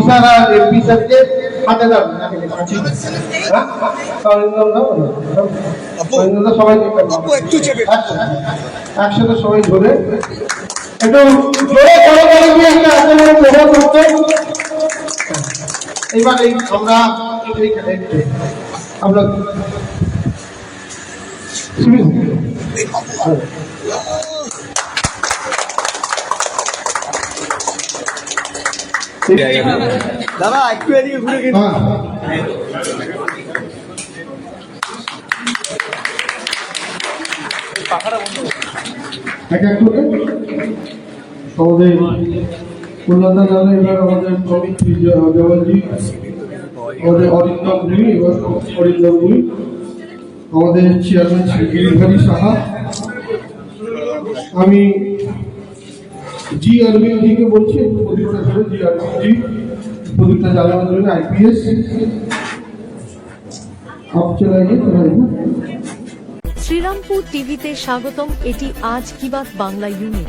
Sir আর MP স্যারকে হাতে দাও সবাইকে একসাথে সবাই ধরে একটু জোরে করে দিয়ে একটা এত বড় প্রভাব করতে। এইবার আমরা আমরা দাদা একটু এদিকে ঘুরে গেছি। আমাদের কলকাতা জানে এবার আমাদের প্রমিত দেওয়ানজি, আমাদের অরিন্দম ভুই এবং অরিন্দম ভুই, আমাদের চেয়ারম্যান শ্রী গিরিধারী সাহা। আমি জি অরবিন্দ জিকে বলছি একটু প্রদীপটা ধরে, জি অরবিন্দ জি প্রদীপটা জ্বালানোর জন্য আইপিএস আপ চালাইয়ে শ্রীরামপুর টিভিতে স্বাগতম। এটি আজ কি বাত বাংলা ইউনিট।